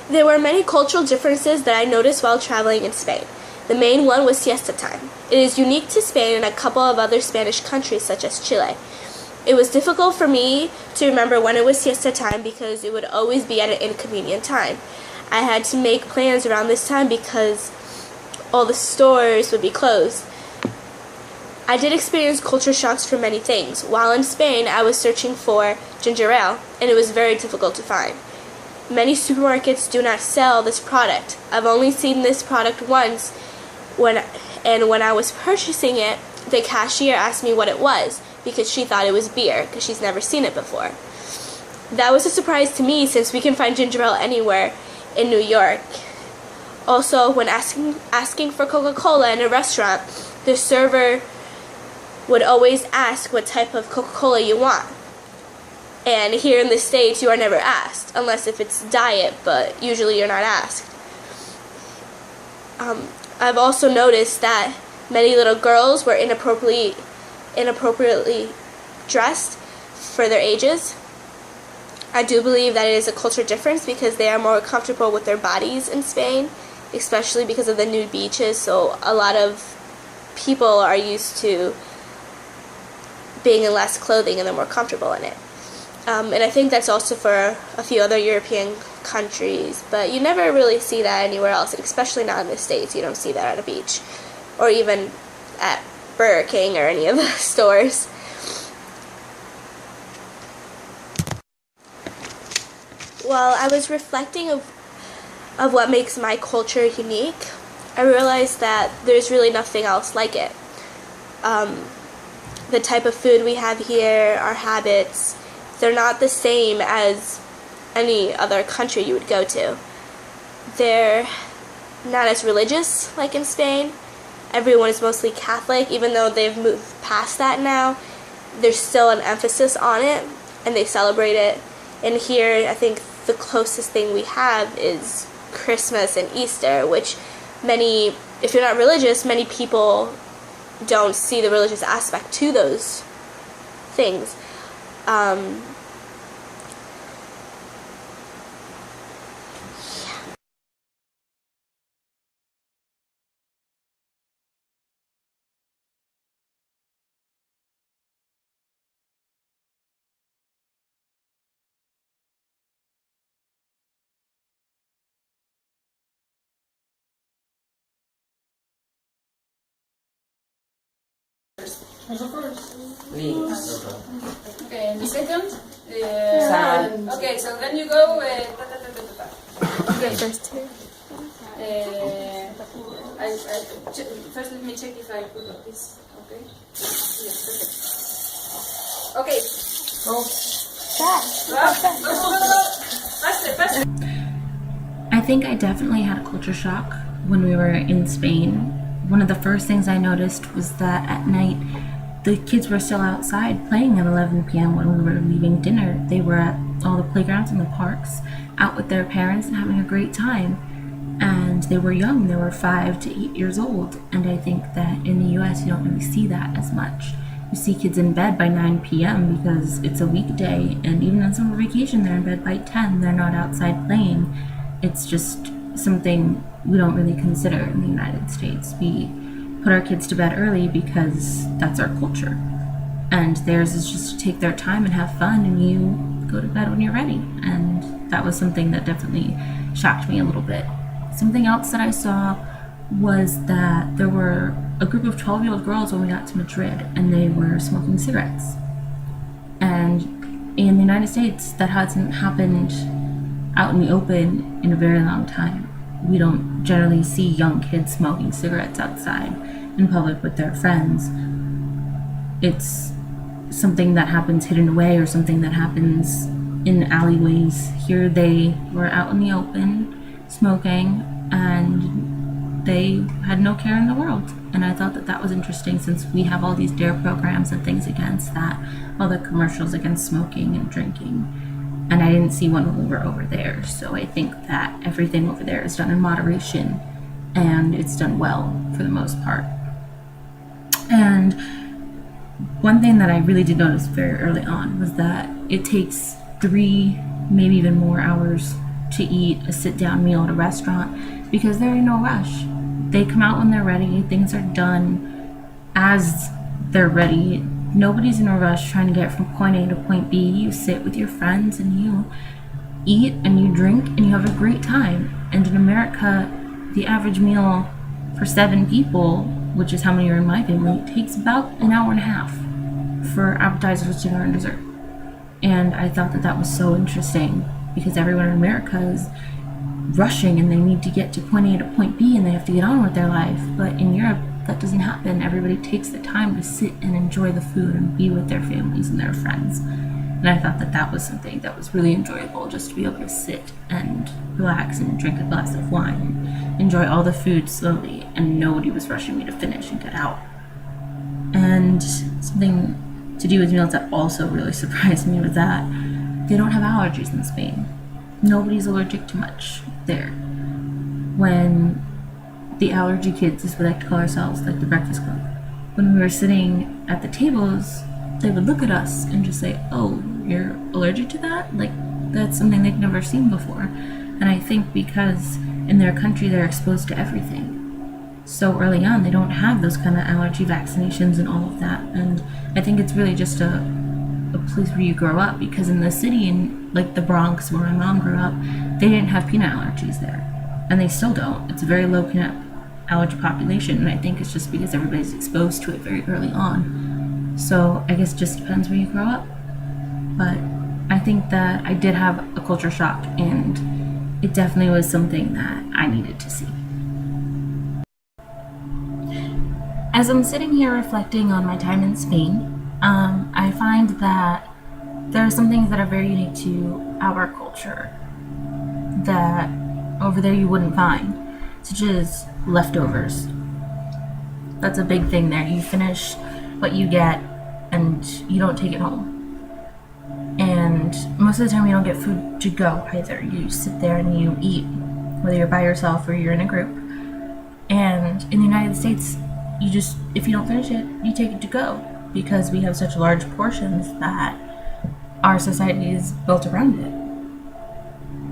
There were many cultural differences that I noticed while traveling in Spain. The main one was siesta time. It is unique to Spain and a couple of other Spanish countries such as Chile. It was difficult for me to remember when it was siesta time because it would always be at an inconvenient time. I had to make plans around this time because all the stores would be closed. I did experience culture shocks for many things. While in Spain, I was searching for ginger ale, and it was very difficult to find. Many supermarkets do not sell this product. I've only seen this product once, when I was purchasing it, the cashier asked me what it was because she thought it was beer because she's never seen it before. That was a surprise to me since we can find ginger ale anywhere in New York. Also, when asking for Coca-Cola in a restaurant, the server would always ask what type of Coca-Cola you want. And here in the States, you are never asked, unless if it's diet, but usually you're not asked. I've also noticed that many little girls were inappropriately dressed for their ages. I do believe that it is a culture difference because they are more comfortable with their bodies in Spain, especially because of the nude beaches, so a lot of people are used to being in less clothing and they're more comfortable in it. And I think that's also for a few other European countries, but you never really see that anywhere else, especially not in the States. You don't see that at a beach or even at Burger King or any of the stores. While I was reflecting of what makes my culture unique, I realized that there's really nothing else like it. The type of food we have here, our habits, they're not the same as any other country you would go to. They're not as religious like in Spain. Everyone is mostly Catholic, even though they've moved past that now. There's still an emphasis on it, and they celebrate it. And here, I think the closest thing we have is Christmas and Easter, which many, if you're not religious, many people don't see the religious aspect to those things. Okay, and the second? Okay, so then you go. Okay, first two. First, let me check if I put like this. Okay. Yes, perfect. Okay. Go. Faster. I think I definitely had a culture shock when we were in Spain. One of the first things I noticed was that at night, the kids were still outside playing at 11 p.m. when we were leaving dinner. They were at all the playgrounds and the parks, out with their parents and having a great time. And they were young, they were 5 to 8 years old. And I think that in the US, you don't really see that as much. You see kids in bed by 9 p.m. because it's a weekday, and even on summer vacation, they're in bed by 10. They're not outside playing. It's just something we don't really consider in the United States. We put our kids to bed early because that's our culture. And theirs is just to take their time and have fun, and you go to bed when you're ready. And that was something that definitely shocked me a little bit. Something else that I saw was that there were a group of 12-year-old girls when we got to Madrid, and they were smoking cigarettes. And in the United States, that hasn't happened out in the open in a very long time. We don't generally see young kids smoking cigarettes outside in public with their friends. It's something that happens hidden away or something that happens in alleyways. Here they were out in the open smoking, and they had no care in the world. And I thought that that was interesting, since we have all these DARE programs and things against that, all the commercials against smoking and drinking. And I didn't see one when we were over there. So I think that everything over there is done in moderation, and it's done well for the most part. And one thing that I really did notice very early on was that it takes 3, maybe even more hours to eat a sit-down meal at a restaurant because they're in no rush. They come out when they're ready. Things are done as they're ready. Nobody's in a rush trying to get from point A to point B. You sit with your friends and you eat and you drink and you have a great time. And in America, the average meal for 7 people, which is how many are in my family, takes about an hour and a half for appetizers, dinner, and dessert. And I thought that was so interesting because everyone in America is rushing and they need to get to point A to point B and they have to get on with their life. But in Europe, that doesn't happen. Everybody takes the time to sit and enjoy the food and be with their families and their friends. And I thought that was something that was really enjoyable, just to be able to sit and relax and drink a glass of wine and enjoy all the food slowly, and nobody was rushing me to finish and get out. And something to do with meals that also really surprised me was that they don't have allergies in Spain. Nobody's allergic to much there. When the allergy kids, is what I like to call ourselves, like the breakfast club, when we were sitting at the tables, they would look at us and just say, "Oh, you're allergic to that?" Like, that's something they've never seen before. And I think because in their country they're exposed to everything so early on, they don't have those kind of allergy vaccinations and all of that. And I think it's really just a place where you grow up, because in the city, in like the Bronx where my mom grew up, they didn't have peanut allergies there, and they still don't. It's a very low peanut allergy population, and I think it's just because everybody's exposed to it very early on. So I guess it just depends where you grow up. But I think that I did have a culture shock, and it definitely was something that I needed to see. As I'm sitting here reflecting on my time in Spain, I find that there are some things that are very unique to our culture that over there you wouldn't find, such as leftovers. That's a big thing there. You finish what you get and you don't take it home. And most of the time you don't get food to go either. You sit there and you eat, whether you're by yourself or you're in a group. And in the United States, you just, if you don't finish it, you take it to go, because we have such large portions that our society is built around it.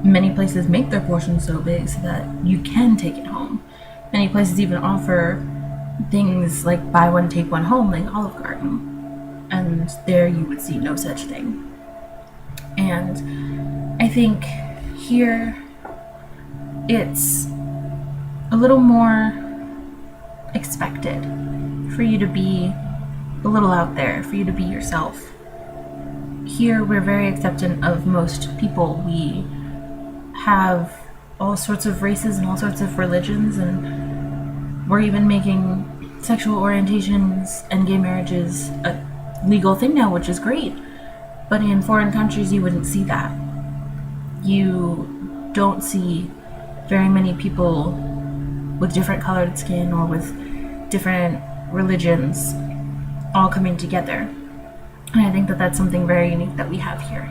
Many places make their portions so big so that you can take it home. Many places even offer things like buy one, take one home, like Olive Garden. And there you would see no such thing. And I think here it's a little more expected for you to be a little out there, for you to be yourself. Here we're very acceptant of most people. We have all sorts of races and all sorts of religions, and we're even making sexual orientations and gay marriages a legal thing now, which is great. But in foreign countries you wouldn't see that. You don't see very many people with different colored skin or with different religions all coming together. And I think that that's something very unique that we have here.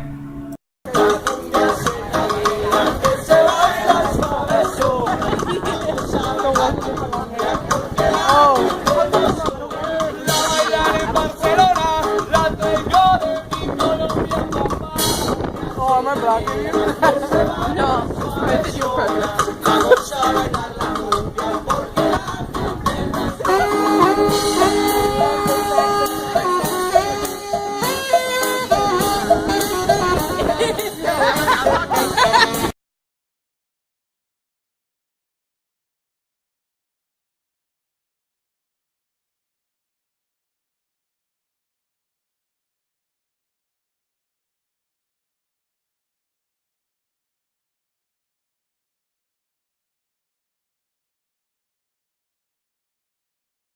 Oh, am I blocking you? No, it's your presence.